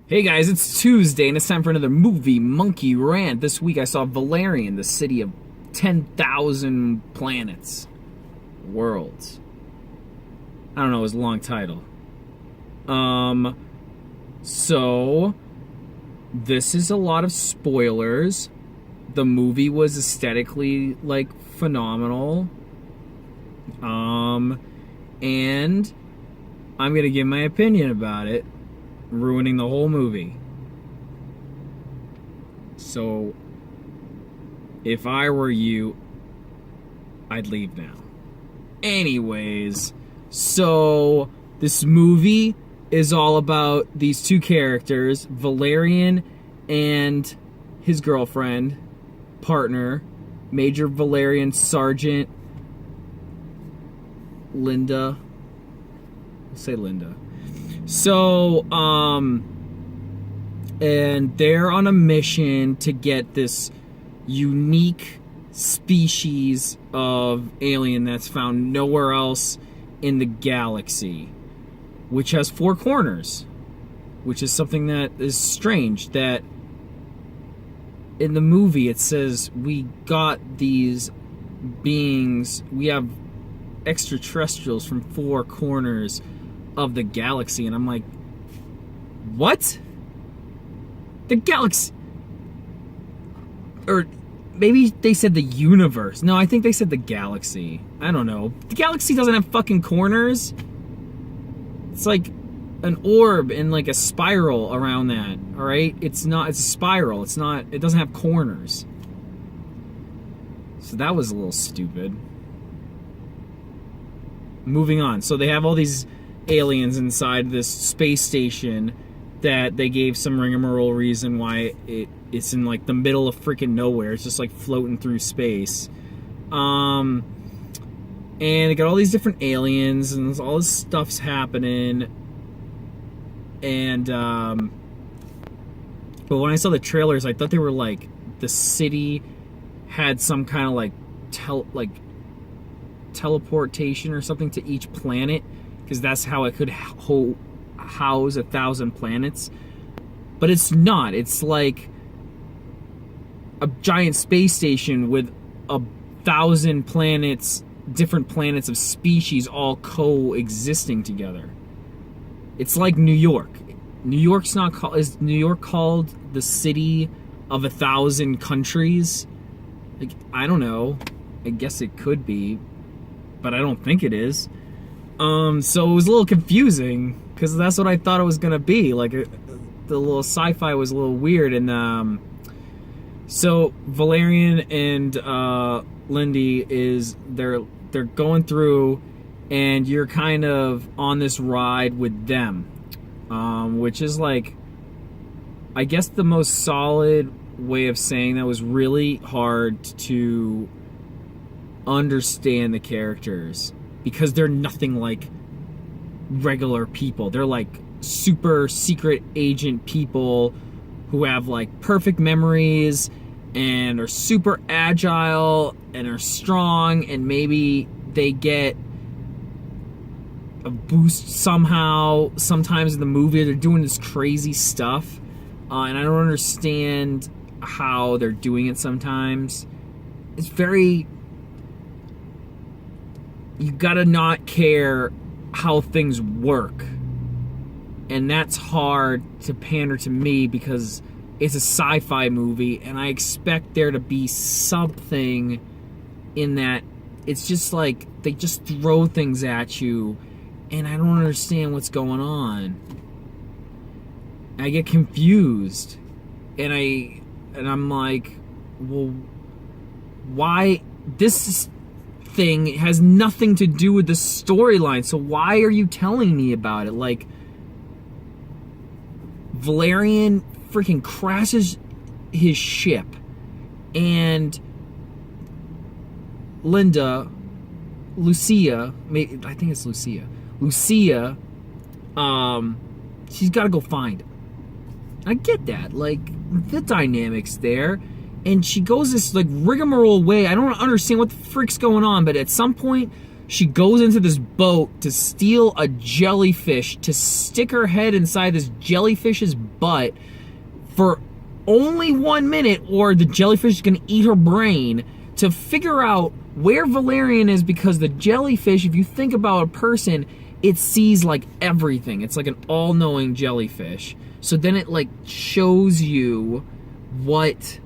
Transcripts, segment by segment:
Hey guys, it's Tuesday and it's time for another movie monkey rant. This week I saw Valerian, the city of 10,000 planets. Worlds. I don't know, it was a long title. So this is a lot of spoilers. The movie was aesthetically phenomenal. And I'm gonna give my opinion about it, ruining the whole movie. So, if I were you, I'd leave now. Anyways, so this movie is all about these two characters, Valerian and his girlfriend, partner, Major Valerian Sergeant Linda. We'll say Linda. So, and they're on a mission to get this unique species of alien that's found nowhere else in the galaxy, which has four corners, which is something that is strange, that in the movie it says we got these beings, we have extraterrestrials from four corners of the galaxy, and I'm like, what? The galaxy? Or maybe they said the universe. No, I think they said the galaxy. I don't know. The galaxy doesn't have fucking corners. It's like an orb and like a spiral around that, alright? It's a spiral. It doesn't have corners. So that was a little stupid. Moving on. So they have all these aliens inside this space station that they gave some rigmarole reason why it's in like the middle of freaking nowhere. It's just like floating through space. And they got all these different aliens and all this stuff's happening. And but when I saw the trailers, I thought they were like the city had some kind of like teleportation or something to each planet, because that's how it could house 1,000 planets. But it's not. It's like a giant space station with 1,000 planets, different planets of species all coexisting together. It's like New York. Is New York called the city of 1,000 countries? Like, I don't know. I guess it could be, but I don't think it is. So it was a little confusing, because that's what I thought it was gonna be. Like, the little sci-fi was a little weird, and so Valerian and Lindy they're going through, and you're kind of on this ride with them, which is like, I guess the most solid way of saying that. Was really hard to understand the characters, because they're nothing like regular people. They're like super secret agent people who have like perfect memories and are super agile and are strong, and maybe they get a boost somehow sometimes in the movie. They're doing this crazy stuff, and I don't understand how they're doing it sometimes. It's very, you gotta not care how things work. And that's hard to pander to me, because it's a sci-fi movie, and I expect there to be something in that. It's just like, they just throw things at you, and I don't understand what's going on. I get confused. And I'm like, well, why? This thing has nothing to do with the storyline, so why are you telling me about it? Like, Valerian freaking crashes his ship, and Lucia, I think it's Lucia, she's got to go find him. I get that, like, the dynamics there, and she goes this like rigmarole way. I don't understand what the frick's going on, but at some point She goes into this boat to steal a jellyfish, to stick her head inside this jellyfish's butt for only 1 minute, or the jellyfish is going to eat her brain, to figure out where Valerian is, because the jellyfish, if you think about a person, it sees like everything. It's like an all-knowing jellyfish. So then it like shows you what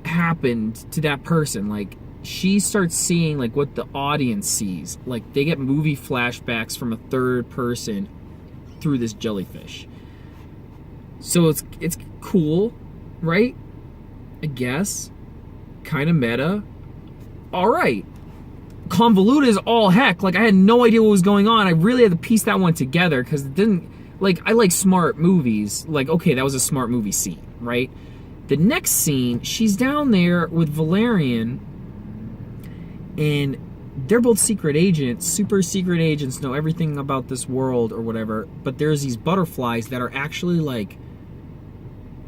happened to that person. Like, she starts seeing like what the audience sees. Like, they get movie flashbacks from a third person through this jellyfish. So it's cool, right? I guess. Kind of meta. Alright. Convoluted as all heck. Like, I had no idea what was going on. I really had to piece that one together, because it didn't... Like, I like smart movies. Like, okay, that was a smart movie scene, right? The next scene, she's down there with Valerian, and they're both secret agents, super secret agents, know everything about this world or whatever, but there's these butterflies that are actually, like,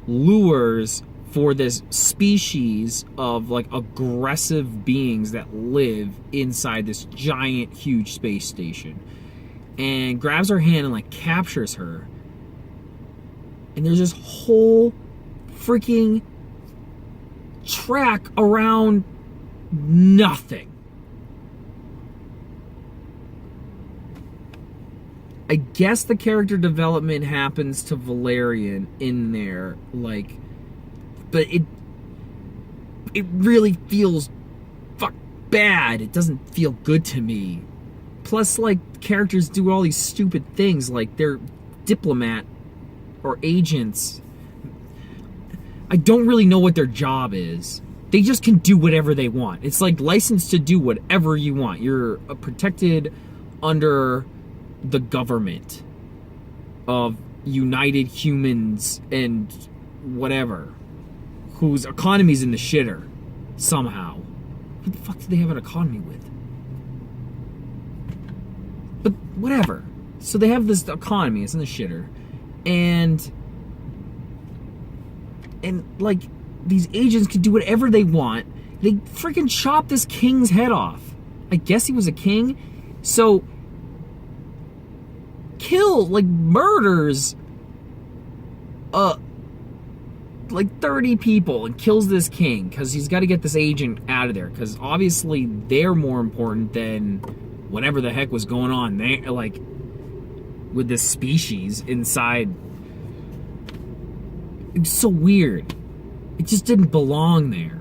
lures for this species of, like, aggressive beings that live inside this giant, huge space station. And grabs her hand and, like, captures her. And there's this whole freaking track around nothing. I guess the character development happens to Valerian in there, like, but it really feels bad. It doesn't feel good to me. Plus, like, characters do all these stupid things, like they're diplomat or agents. I don't really know what their job is. They just can do whatever they want. It's like licensed to do whatever you want. You're protected under the government of United Humans and whatever, whose economy's in the shitter somehow. Who the fuck do they have an economy with? But whatever. So they have this economy, it's in the shitter. And like, these agents can do whatever they want. They freaking chop this king's head off. I guess he was a king. So murders like 30 people and kills this king because he's got to get this agent out of there, because obviously they're more important than whatever the heck was going on there, like, with this species inside. It's so weird. It just didn't belong there.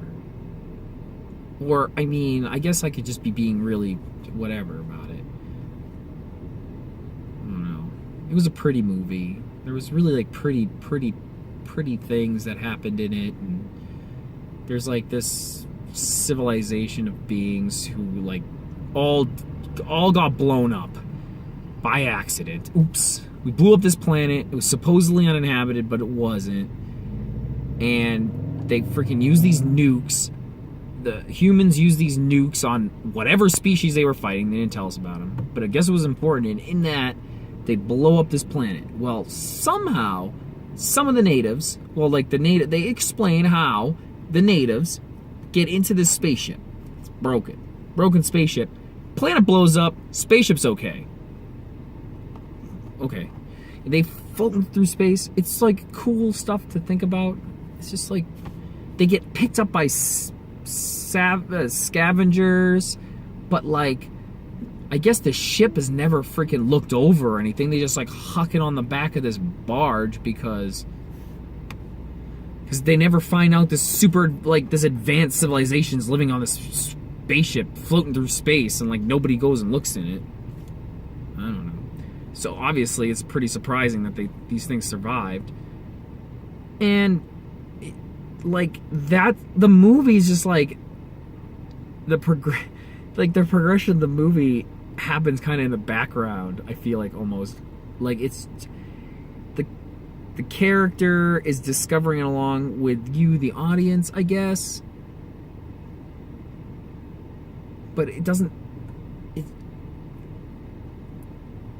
Or, I mean, I guess I could just be being really whatever about it. I don't know. It was a pretty movie. There was really, like, pretty things that happened in it, and there's, like, this civilization of beings who, like, all got blown up by accident. Oops. We blew up this planet. It was supposedly uninhabited, but it wasn't. And they freaking used these nukes. The humans used these nukes on whatever species they were fighting. They didn't tell us about them, but I guess it was important. And in that, they blow up this planet. Well, somehow, some of the natives, they explain how the natives get into this spaceship. It's broken spaceship. Planet blows up. Spaceship's okay. Okay. They floating through space. It's like cool stuff to think about. It's just like they get picked up by scavengers, but like, I guess the ship is never freaking looked over or anything. They just like huck it on the back of this barge because they never find out this advanced civilization's living on this spaceship floating through space, and like nobody goes and looks in it. I don't know. So obviously it's pretty surprising that these things survived. And the movie's just like the progression of the movie happens kind of in the background. I feel like almost like it's the character is discovering it along with you, the audience, I guess. But it doesn't.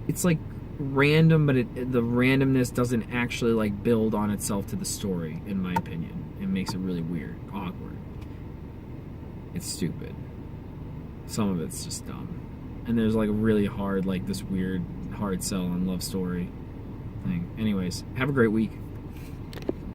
It's like random, but the randomness doesn't actually like build on itself to the story, in my opinion. It makes it really weird, awkward. It's stupid. some of it's just dumb. And there's like a really hard, like this weird hard sell on love story thing. Anyways, have a great week.